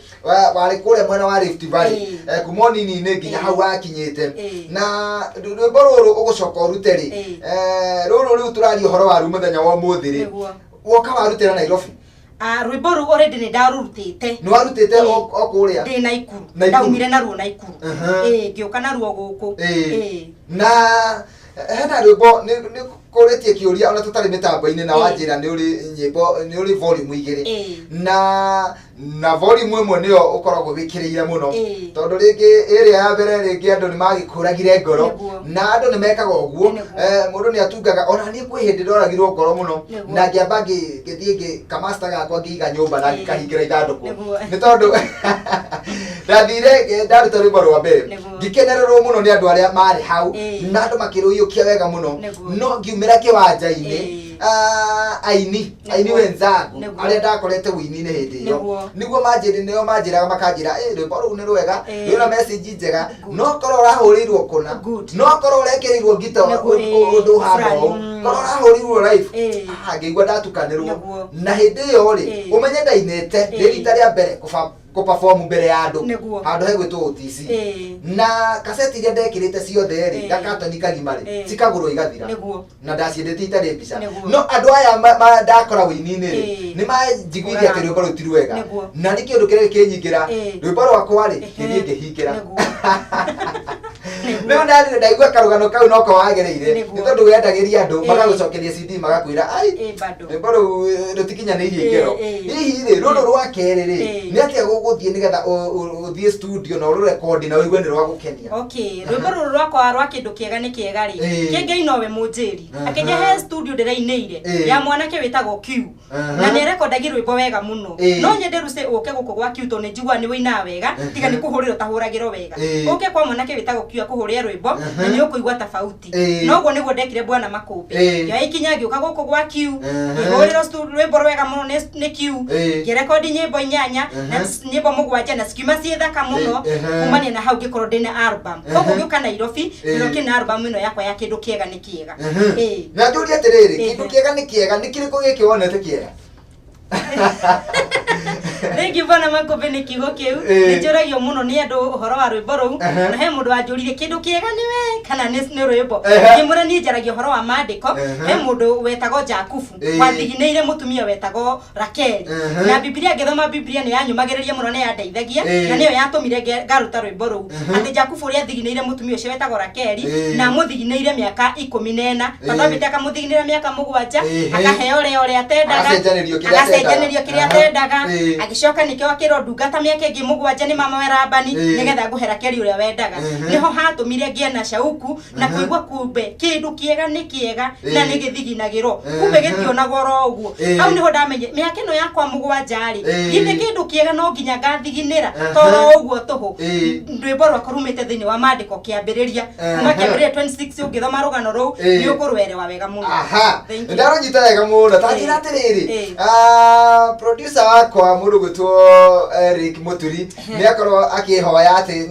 Speaker 1: wari kure mwana wa Rift Valley kuma nini ni nginya hau akinyite na rwimbo ruru ugucoka urute ri ruru riu turari uhoro waru muthenya wa umuthi ri woka warutira Nairobi
Speaker 2: rwimbo ru already ni ndarurutite
Speaker 1: ni warutite o kuria
Speaker 2: ndi Naikuru ndaumire naruo Naikuru ngiuka naruo guku
Speaker 1: na hena rwimbo ni koretie kiuria ona tutari mitambo-ini na wanjira ni uri nyimbo ni uri volume 2 na volume 1 niyo ukoragwo wikiriire muno tondu ringi area ya mbere ringi andu ni magikuragire ngoro na andu ni mekaga uguo mundu ni atungaga ona ni kwi hindi ndoragirwo ngoro muno na ngiamba ngithie kamasta gakwa ngiiga nyumba na ngikahingira ithanduku ni tondu ndathire ndaruta rwimbo rwa mbere ngikenererwo muno ni andu aria mari hau na andu makiruyukia wega muno no ngiumira kiwanja-ini aini wenzangu aria ndakorete wini-ini hindi iyo niguo manjiraga makanjira rwimbo ruu ni rwega rwina message njega no korwo urahurirwo kuna no korwo urekerirwo ngita undu hano korwo urahurirwo live ngigua ndatukanirwo na hindi iyo ri umenye ndainite rita ria mbere perform mbere ya andu handu hegwitwo OTC na kaseti iria ndekirite ciothe ri gakatoni kagima ri cikagurwo igathira na ndaciendete itari mbica no andu aya ndakora wini-ini ri ni manjiguithia ati rwimbo ruti rwega na ni kindu kiria kinyingira rwimbo rwakwa ri nithie ngihingira no ndaigua karugano kau no ko wagereire ni tondu wendagiria andu magagucokeria CD magakwira ai rwimbo ruu rutikinyanirie ngero hihi ri ruru rwa keri ri ni atia guthie nigetha uthie studio na urecord na uigue ni rwa gukenia
Speaker 2: rwimbo ruru rwakwa rwa kindu kiega ni kiega ri Kiengei nowe munjiri akenye he studio ndirainire ya mwanake witagwo Q na ni recordagi rwimbo wega muno no nyende Lucy uke guku gwa Q to ni njigua ni wina wega tiga ni kuhuriro tahuragiro wega uke kwa mwanake witagwo Q akuhurira nguhuria rwimbo na ni ukuigwa tofauti noguo niguo ndekire Bwana Makũmbĩ ya ikinya ngĩũka gũkũ gwa Q ngĩhũrĩrwo rwimbo rwega mũno nĩ Q ngĩrekondi nyĩmbo 8 na nyĩmbo 7 na cikiuma ciĩ thaka mũno kumania na hau ngĩkorwo ndĩna album koguo ngĩũka Nairobi na album ĩno yakwa ya kĩndũ kĩega nĩ kĩega
Speaker 1: na njũria atĩrĩrĩ kĩndũ kĩega nĩ kĩega nĩ kĩrĩkũ gĩkĩ wonete kĩega
Speaker 2: Thengi Bwana Makũmbĩ nĩ kiugo kĩu nĩ njũragio mũno nĩ andũ ũhoro wa rwĩmbo rũu na he mũndũ wanjũrire kĩndũ kĩega nĩwe kana nĩ rwĩmbo ngĩmũra niĩ njaragia ũhoro wa maandĩko he mũndũ wetagwo Jakubu wathiginĩire mũtumia wetagwo Rakeli na Biblia ngĩthoma Biblia nĩ yanyumagĩrĩria mũno nĩ yandeithagia na nĩyo yatũmire ngaruta rwĩmbo rũu atĩ Jakubu ũrĩa athiginĩire mũtumia ũcio wetagwo Rakeli na mũthiginĩire mĩaka 14 tondũ ambĩte akamũthiginĩra mĩaka 7 akaheo ũrĩa atendaga agacenjanĩrio kĩrĩa atendaga agĩcoka nĩkĩo akĩrwo ndungata mĩaka ĩngĩ 7 nĩ mama Werabani nĩgetha ngũhe Rakeli ũrĩa wendaga niho hatũmire ngĩe na shauku na kũigua kumbe kĩndũ kĩega nĩ kĩega na nĩ gĩthiginagĩrwo kumbe gĩtionagwo oro ũguo hau niho ndamenye mĩaka ĩno yakwa 7 githĩ kĩndũ kĩega no nginya ngathiginĩra toro ũguo tũhũ rwĩmbo rwakwa rumĩte thĩinĩ wa maandĩko kĩambĩrĩria kuma kĩambĩrĩria 26 ũngĩthoma rũgano rũu nĩ ũkũrũerewa wega mũno
Speaker 1: ndarũnyita wega mũno tanjĩra atĩrĩrĩ producer wakwa mũndũ gwĩtwo Eric Muturi nĩ akorwo akĩhoya atĩ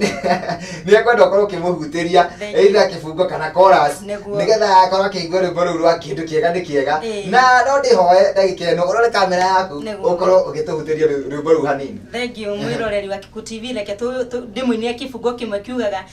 Speaker 1: nĩ akwenda ũkorwo ũkĩmũhutĩria either kĩbungo kana chorus nĩgetha akorwo akĩigua rwĩmbo rũu rwa kĩndũ kĩega nĩ kĩega na no ndĩhoe ndagĩka ĩno ũrore kamera yaku ũkorwo ũgĩtũhutĩria rwĩmbo rũu hanini.
Speaker 2: Thengiũ mwĩroreri wa Kikuyu TV reke ndĩmũinie kĩbungo kĩmwe kiugaga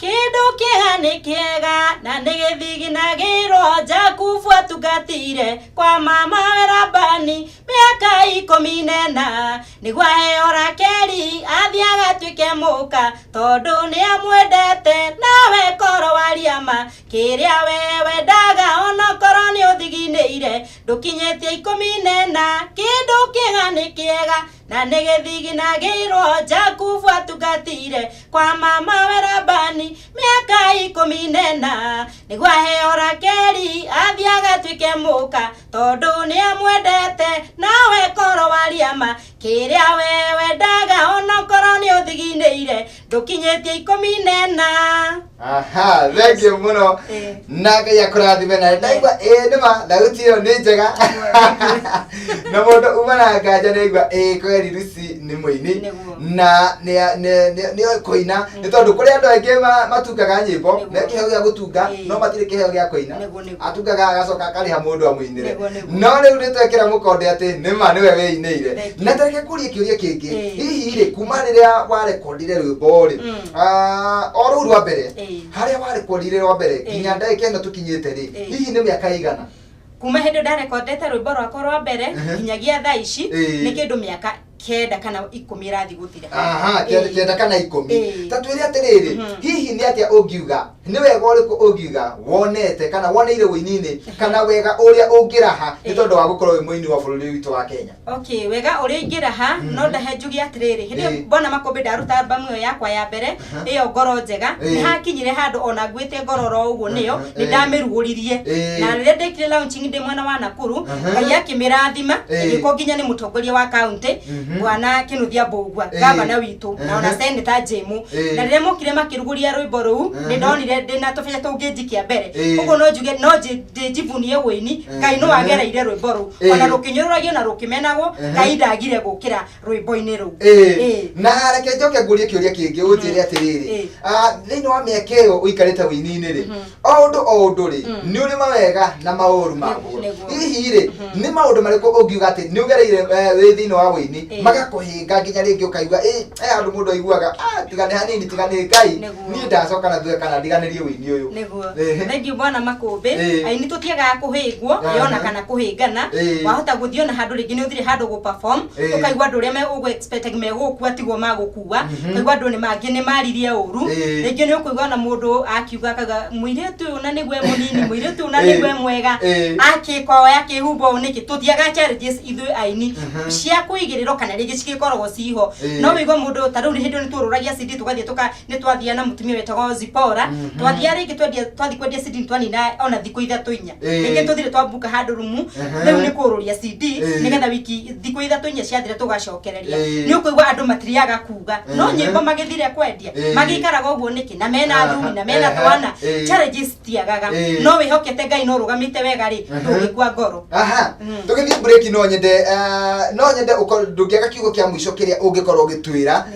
Speaker 2: kĩndũ kĩega nĩ kĩega na nĩ gĩthiginagĩrwo Jakubu atungatĩire kwa mama Werabani mĩaka 14 nĩguo aheo Rakeli athiĩ agatuĩke mũka tondũ nĩ amwendete nawe koro wariama kĩrĩa we wendaga onokorwo nĩ ũthiginĩire ndũkinyĩtie 14 kĩndũ kĩega nĩ kĩega na nĩ gĩthiginagĩrwo Jakubu atungatĩire kwa mama Werabani mĩaka 14 nĩguo aheo Rakeli athiĩ agatuĩke mũka tondũ nĩ amwendete nawe koro wariama kĩrĩa we wendaga onokorwo nĩ ũthiginĩire ndũkinyĩtie 14.
Speaker 1: Thengiũ mũno na Ngai akũrathime na ndaigua nĩma thauti ĩyo nĩ njega na mũndũ uma na nganja nĩaigua kweri Lucy nĩ mũini na nĩ kũina nĩ tondũ kũrĩ andũ aingĩ matungaga nyĩmbo na kĩheo gĩa gũtunga no matirĩ kĩheo gĩa kũina atungaga agacoka akarĩha mũndũ amũinĩre no rĩu nĩtwekĩra mũkonde atĩ nĩma nĩwe wĩinĩire na tareke kũria kĩũria kĩngĩ hihi rĩ kuma rĩrĩa warekondire rwĩmbo rĩ o rũu rwa mbere harĩa warekondire rwa mbere nginya ndagĩka ĩno tũkinyĩte rĩ hihi nĩ mĩaka igana
Speaker 2: kuma hĩndĩ ndarekondete rwĩmbo rwakwa rwa mbere nginyagia thaa ici nĩ kĩndũ mĩaka 9 kana 10 irathi gũthira
Speaker 1: 9 kana 10 tatwĩre atĩrĩrĩ hihi nĩ atĩa ũngiuga nĩ wega ũrĩkũ ũngiuga wonete kana woneire wĩini-inĩ kana wega ũrĩa ũngĩraha nĩ tondũ wa gũkorwo wĩ mũini wa bũrũri witũ wa Kenya?
Speaker 2: Wega ũrĩa ingĩraha no ndahe njuge atĩrĩrĩ hĩndĩ Bwana Makũmbĩ ndaruta album ĩyo yakwa ya mbere ĩyo Ngoro Njega nĩ hakinyire handũ ona nguĩte ngoro ro ũguo nĩyo nĩ ndamĩrugũririe na rĩrĩa ndekire launching ndĩ mwena wa Nakuru Ngai akĩmĩrathima ĩgĩkwo nginya nĩ mũtongoria wa county Bwana Kĩnuthia Mbũgua gavana witũ na ona Senator Jemu na rĩrĩa mokire makĩrugũria rwĩmbo rũu nĩ ndonire ndĩna tũbeca tũngĩ njikia mbere ũguo no njuge no ndĩjivunie wĩini Ngai no agereire rwĩmbo rũu ona rũkĩnyũrũragio na rũkĩmenagwo Ngai ndagire gũkĩra rwĩmbo-inĩ rũu
Speaker 1: na reke njoke ngũrie kĩũria kĩngĩ ũnjĩre atĩrĩrĩ thĩinĩ wa mĩaka ĩyo ũikarĩte wĩini-inĩ rĩ o ũndũ rĩ nĩ ũrĩ mawega na maũru maguo hihi rĩ nĩ maũndũ marĩkũ ũngiuga atĩ nĩ ũgereire wĩ thĩinĩ wa wĩini magakũhĩnga nginya rĩngĩ ũkaigua andũ mũndũ aiguaga tigane hanini tigane Ngai niĩ ndacoka na thutha kana ndiganĩrie wĩini ũyũ
Speaker 2: nĩguo thengiũ Bwana Makũmbĩ aini tũtiagaga kũhĩngwo yona kana kũhĩngana wahota gũthiĩ ona handũ rĩngĩ nĩ ũthire handũ gũ-perform ũkaigua andũ ũrĩa megũ-expect megũkua tigwo magũkua ũkaigua andũ mangĩ nĩ maririe ũru rĩngĩ nĩ ũkũigua na mũndũ akiuga akaga mũirĩtu ũyũ na nĩguo mũnini mũirĩtu ũyũ na nĩguo mwega akĩkoya akĩhumba ũũ nĩkĩ tũthiaga challenges ithuĩ aini cia kũigĩrĩrwo kana rĩngĩ cigĩkoragwo ciho no wĩigua mũndũ ta rĩu hĩndĩ nĩ tũrũragia CD tũgathiĩ nĩ twathiĩ na mũtumia wetagwo Zipora twathia ringi twathi kwendia CD twanina ona thikũ ithatũ inya ringi tuthire twambuka handũ rumu riu ni kururia CD nigetha wiki thikũ ithatũ inya ciathire tugacokereria ni ukuigwa andu matiriaga kuga no nyimbo magithire kwendia magikaraga uguo niki na mena thuri na mena twana challenges tiagaga no wihokete Ngai no rugamite wega ri ndungikwa ngoro
Speaker 1: tugithi break no nyende ndungiaga kiugo kia mwisho kiria ungikorwo gitwira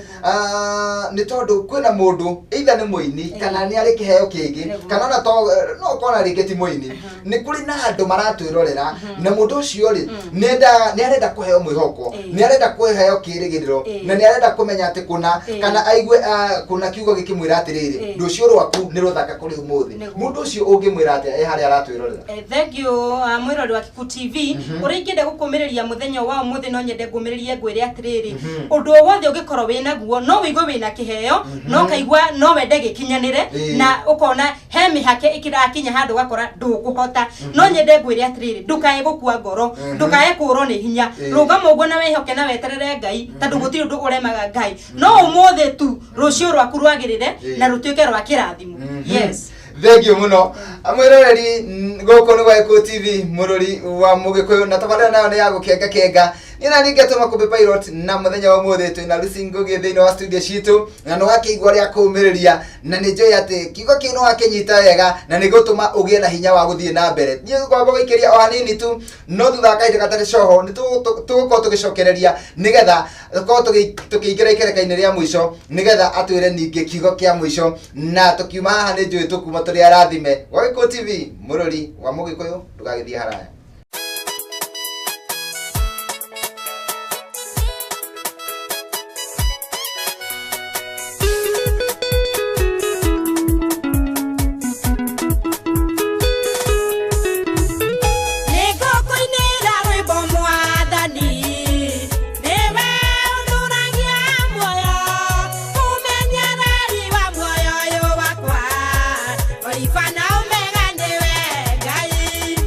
Speaker 1: ni tondu kwina mundu either ni muini kana ni ari kiheo kingi kana na to no kona ringi ti muini ni kuri na andu maratwirorera na mundu ucio ri ni arenda kuheo mwihoko ni arenda kuheo kirigiriro na ni arenda kumenya ati kuna kana aigue kuna kiugo gikimwira atiriri nducio rwaku ni ruthaka kuri umuthi mundu ucio ungimwira ati hari aratwirorera.
Speaker 2: Thank you mwirori wa Kikuyu TV uri ingende gukumiriria muthenya wa umuthi no nyende ngumiririe ngwire atiriri undu wothe ungikorwo wina guo no wigue wina kiheo no kaigwa no wende gikinyanire na ukona he mihake ikirakinya handu gakora ndukuhota no nyende ngwire atiriri ndukae gukua ngoro ndukae kurwo ni hinya rugama uguo na wehoke na weterere Ngai tondu gutiri undu uremaga Ngai no umuthi tu rucio rwaku rwagirire na rutuike rwa kirathimo. Yes,
Speaker 1: thank you muno amwiroreri goko ni gwa Kikuyu TV murori wa Mugikuyu na tabara nayo ni ya gukenga kenga nina ningetuma kubi pilot na muthenya wa muthe twina Lucingo githini wa studio citu na no wakigwa ria kumiriria na ni joy ati kigo kino wakinyita wega na ni gutuma ugie na hinya wa guthie na mbere ni kwamba guikiria o hanini tu no thutha kaide katari coho ni tugukorwo tugicokereria nigetha tukorwo tukiingira ikereka-ini ria mwisho nigetha atwire ningi kigo kia mwisho na tukiuma haha ni joy tukuma turi arathime wa Kikuyu TV murori wa Mugikuyu ndugagithie haraya.
Speaker 3: Ifana umega ndiwe Ngai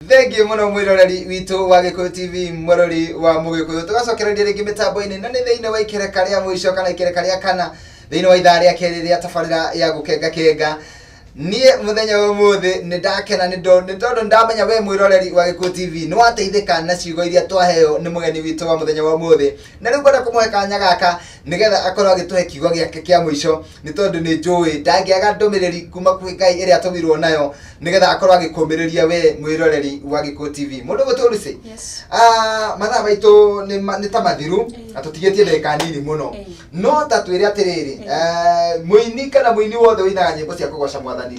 Speaker 1: Thank you muno mwiroreri witu wa Gikuyu TV murori wa Mugikuyu. Tugacokereria ringi mitambo-ini na ni thiini wa ikereka ria mwico kana ikereka ria kana thiini wa ithaa ria keri ria tabarira ya gukenga kenga. Nie muthenya wa muthi ni ndakena ni tondu ndamenya we mwiroreri wa Gikuyu TV ni wateithika na ciugo iria twaheo ni mugeni witu wa muthenya wa muthi. Na riu ngwenda kumuhe kanya gaka nigetha akorwo agituhe kiugo giake kia mwico ni tondu ni njui ndangiaga ndumiriri kuma kwi Ngai iria atumirwo nayo nigetha akorwo agikumbiriria we mwiroreri wa Gikuyu TV. Mundu guturisi mathaa maitu ni ta mathiru atutigitie ndagika nini muno no tatwire atiriri muini kana muini wothe winaga nyimbo cia kugoca mwathani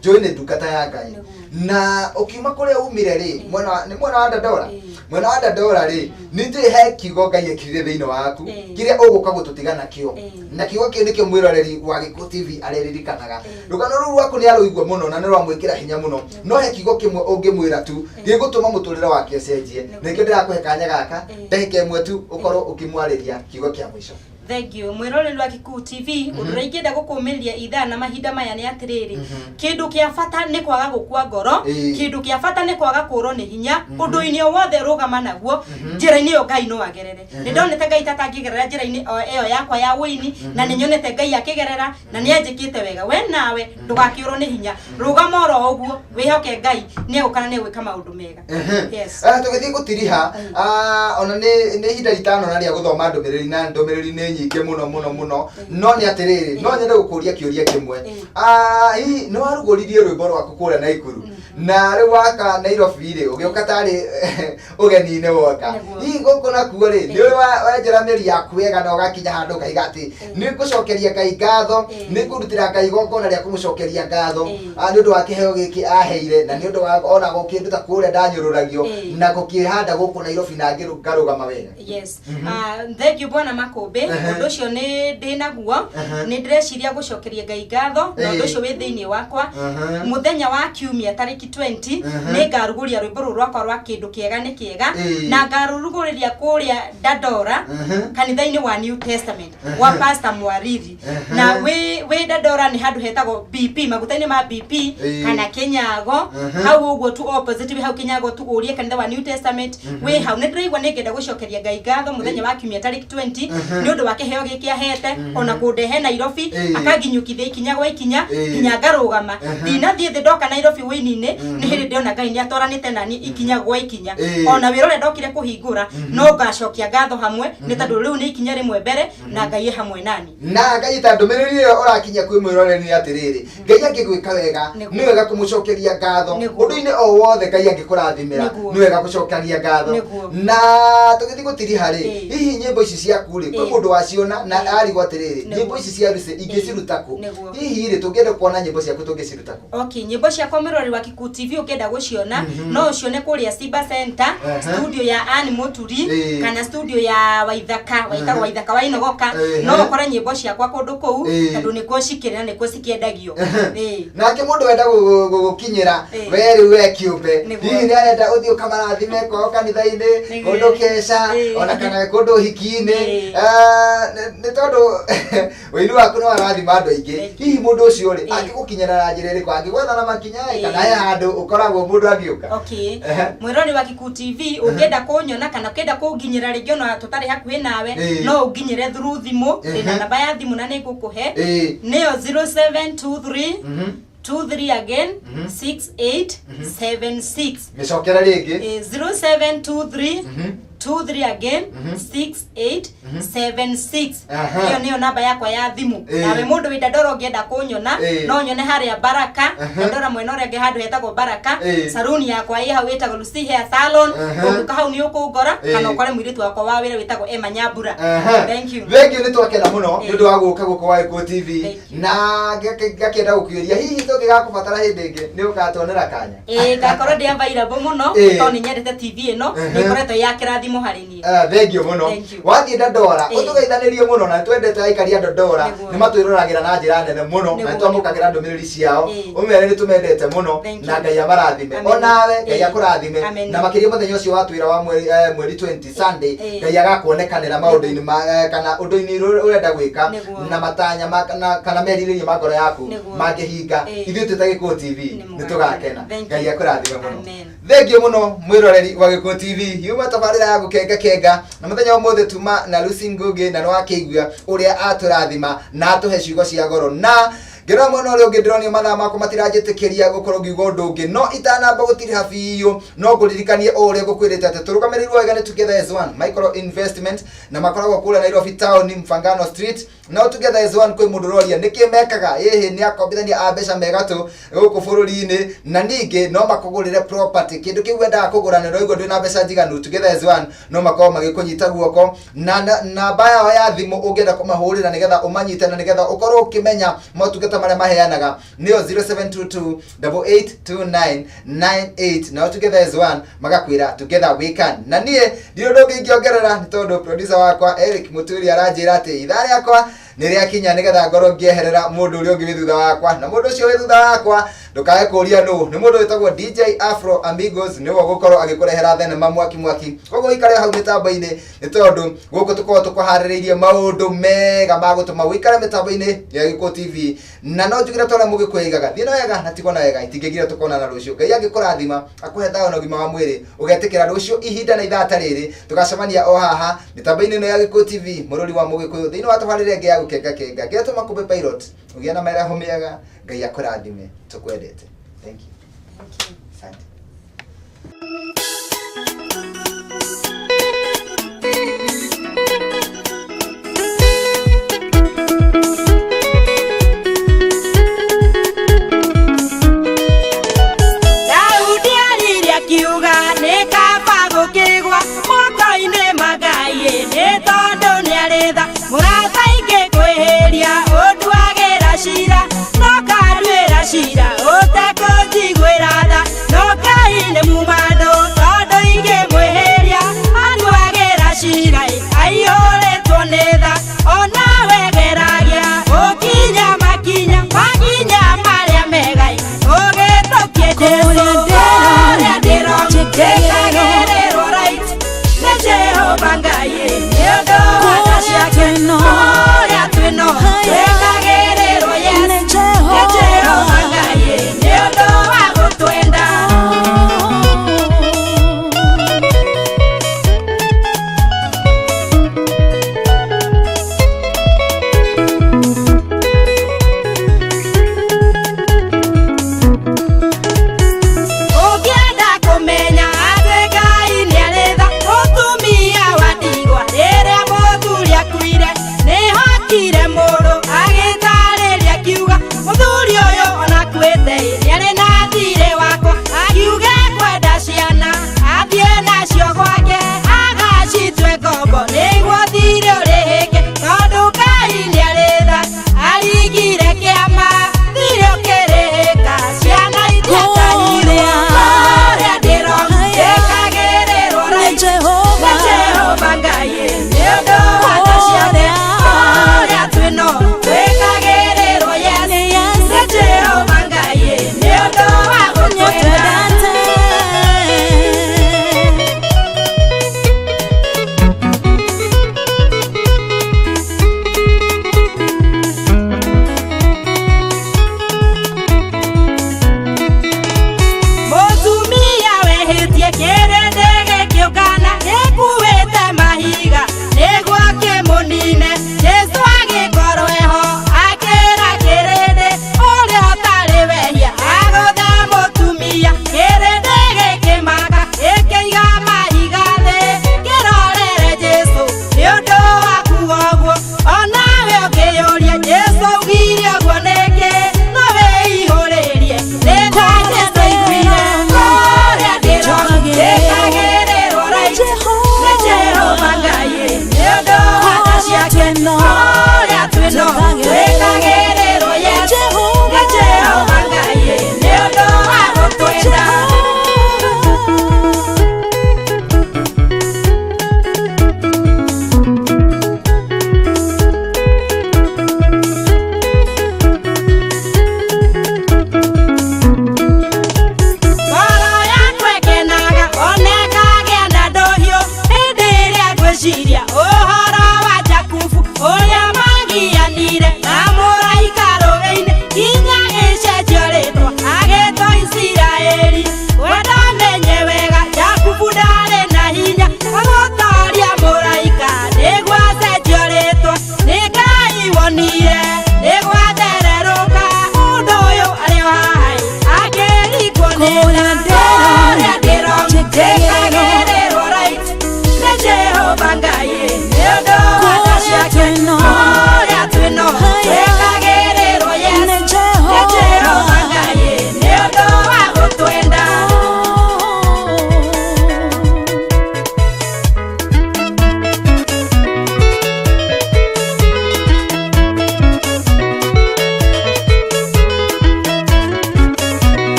Speaker 1: njui ni ndungata ya Ngai na ukiuma kuria umire ri mwana wa Dandora mwana wa Dandora ri ni he kiugo Ngai ekirire thiini waku kiria uguka gututigana kio na kiugo kio nikio mwiroreri wa Gikuyu TV areririkanaga rugano ru rwaku ni aruigwa muno na ni rwamwikira hinya muno no he kiugo kimwe ungimwira tu gigutuma muturire wake ucenjie nikio ndirakuhe kanya gaka ndagika imwe tu ukorwo ukimwariria kiugo kia mwico.
Speaker 2: Thank you. Mwiroreri wa Gikuyu TV undu ingenda gukumiria ithaa na mahinda maya ni atiriri kindu kia bata ni kwaga gukua ngoro kindu kia bata ni kwaga kurwo ni hinya undu-ini wothe rugama naguo njira-ini yo Ngai no agerere ni ndonete Ngai tatangigerera njira-ini iyo yakwa ya wini na ni nyonete Ngai akigerera na ni anjikite wega we nawe ndugakiurwo ni hinya rugama oro uguo wihoke Ngai ni egukana ni gwika maundu mega. Yes
Speaker 1: tugithii gutiriha ona ni hinda ritano na ria guthoma ndumiriri na ndumiriri ni nyingi muno no ni atiriri no nyende gukuria kiuria kimwe hi no warugoririe rwimbo rwaku kuria Naikuru na riu waka Nairobi ri ugioka tari ugeni-ini woka hi guku nakuo ri ni wanjira meri yaku wega na ugakinya handu ukaiga ati ni ngucokeria Ngai ngatho ni ngurutira Ngai gokona ria kumucokeria ngatho ni undu wa kiheo giki aheire na ni undu wa ona gukinduta kuria ndanyururagio na gukihanda guku Nairobi na ngarugama wega.
Speaker 2: Yes thank you bwana Makumbi undu ucio ni ndinaguo ni ndireciria gucokeria Ngai ngatho na undu ucio wi thiini wakwa muthenya wa kiumia tariki 20 ni ngaruguria rwimbo ru rwakwa rwa kindu kiega ni kiega na ngaruruguriria kuria Dandora kanitha-ini wa New Testament wa Pastor Mwariri na we Dandora ni handu hetagwo BP maguta-ini ma BP kana Kinyago hau uguo tu opposite hau Kinyago tu urie kanitha wa New Testament we hau ni ndiraigua ni ngenda gucokeria Ngai ngatho muthenya wa kiumia tariki 20 ni undu wa kiheo giki ahete ona kundehe Nairobi akaginyukithia ikinya gwa ikinya kinya ngarugama ndinathie thi ndoka Nairobi wini-ini ni hindi ndiona Ngai ni atoranite nani ikinya gwa ikinya ona wirore ndokire kuhingura no ngacokia ngatho hamwe ni tondu riu ni ikinya rimwe mbere na Ngai hamwe nani
Speaker 1: na Ngai ta ndumiriri iyo urakinya kwi mwiroreri ni atiriri Ngai angigwika wega ni wega kumucokeria ngatho undu-ini o wothe Ngai angikurathimira ni wega gucokeria ngatho na tugithi gutiriha ri hihi nyimbo ici ciaku ri kwi mundu waciona na arigwo atiriri nyimbo ici cia ruce ingicirutako hihi ri tungienda kuona nyimbo ciaku tungicirutako.
Speaker 2: Okay nyimbo ciakwa mwiroreri wa Gikuyu TV ukienda guciona no ucione kuria Simba Center studio ya Anne Muturi kana studio ya Waithaka Waithaka wa Inogoka no ukora nyimbo ciakwa kundu kuu tondu nikuo cikirina nikuo cikiendagio
Speaker 1: nake mundu wenda gukinyira we kiumbe hihi ni arenda uthio kamarathime kwao kanitha-ini kundu kesha ona kana kundu hiki-ini ni tondu wini waku no warathima andu aingi hihi mundu ucio ri angigukinyira na njira iriku angigwethana makinya kana he handu ukoragwo mundu angiuka.
Speaker 2: Okay mwiroreri wa Gikuyu TV ungienda kunyona kana ukienda kunginyira ringi ona tutari hakuhi nawe no unginyire through thimu na namba ya thimu na ni ngukuhe niyo 0723 23 again 6876
Speaker 1: micokera ringi
Speaker 2: 0723 23 again 6876 hiyo niyo namba yakwa ya thimu nawe mundu wi Dandora ungienda kunyona no nyone haria Baraka Dandora mwena uria ngi handu hetagwo Baraka saluni yakwa i hau etagwo Lucy Hair Salon uguka hau ni ukungora kana ukore mwiritu wakwa wa wira witagwo Emma Nyambura. Thank you
Speaker 1: ni twakena muno ni undu wa guka guku wa Gikuyu TV na ngakienda gukiuria hihi tungigakubatara hindi ingi ni ugatonera kanya
Speaker 2: ngakorwo ndi available muno tondu ni nyendete TV ino ni koretwo yakira rathimo harĩ niĩ.
Speaker 1: Thengiũ mũno. Wathiĩ Dandora ũtũgeithanirie mũno na twendete aikari a Dandora nĩ matwĩroragĩra na njĩra nene mũno na twamũkagĩra ndũmĩrĩri ciao ũmere nĩ tũmendete mũno na Ngai amarathime. Onawe Ngai akũrathime na makĩria mũthenya ũcio watwĩra wa mweri 20 Sunday Ngai agakuonekanĩra maũndũ-inĩ kana ũndũ-inĩ ũrenda gwĩka na matanya kana merirĩria ma ngoro yaku mangĩhinga. Ithuĩ twĩ ta Gĩkũyũ TV nĩ tũgakena. Ngai akũrathime mũno. Thengiũ mũno mwĩroreri wa Gĩkũyũ TV. Yuma tabarĩra ya gũkenga na mũthenya ũmũthĩ tuma na Lucy Ngugi na nĩwakĩigua ũrĩa atũrathima na atũhe ciugo cia goro na ngĩrora mwena ũrĩa ũngĩ ndĩronio mathaa makwa matiranjĩtĩkĩria gũkorwo ngiuga ũndũ ũngĩ no itanamba gũtiriha biũ no ngũririkanie o ũrĩa ngũkwĩrĩte atĩ tũrũgamĩrĩirwo wega nĩ Together as One Micro Investment na makoragwo kũrĩa Nairobi town Mfangano Street. No Together as One kwĩ mũndũ ũroria nĩkĩ mekaga ĩhĩ nĩ akombithania a mbeca megatũ gũkũ bũrũri-inĩ na ningĩ no makũgũrĩre property kĩndũ kĩu wendaga kũgũra na roigwo ndwĩna mbeca njiganu. Together as One no makorwo magĩkũnyita guoko na namba yao ya thimũ ũngĩenda kũmahũrĩra nĩgetha ũmanyite na nĩgetha ũkorwo ũkĩmenya motungata marĩa maheanaga nĩyo 0722882998 na Together as One magakwĩra together we can. Na niĩ ndirĩ ũndũ ũngĩ ingĩongerera nĩ tondũ producer wakwa Eric Muturi aranjĩra atĩ ithaa rĩakwa nĩ rĩakinya nĩgetha ngorwo ngĩeherera mũndũ ũrĩa ũngĩ wĩ thutha wakwa na mũndũ ũcio wĩ thutha wakwa ndũkae kũũria nũ nĩ mũndũ wĩtagwo DJ Afro Amigos nĩwe ũgũkorwo agĩkũrehera thenema mwaki. Koguo ikare hau mĩtambo-inĩ nĩ tondũ gũkũ tũkorwo tũkũharĩrĩirie maũndũ mega ma gũtũma wĩikare mĩtambo-inĩ ya Gĩkũyũ TV na no njugire twana mũgĩkũyũ aigaga thiĩ na wega na tigwo na wega itingĩgire tũkonana rũciũ. Ngai angĩkũrathima akũhe thayũ na ũgima wa mwĩrĩ ũgetĩkĩra rũciũ ihinda na ithaa ta rĩrĩ tũgacemania o haha mĩtambo-inĩ ĩno ya Gĩkũyũ TV mũrũri wa mũgĩkũyũ thĩinĩ wa tabarĩra ĩngĩ ya gũkenga ngetũma kũmbe pilot ũgĩa na mĩaraho mĩega. Ngai akũrathime tũkwendete. Thank you. Asante.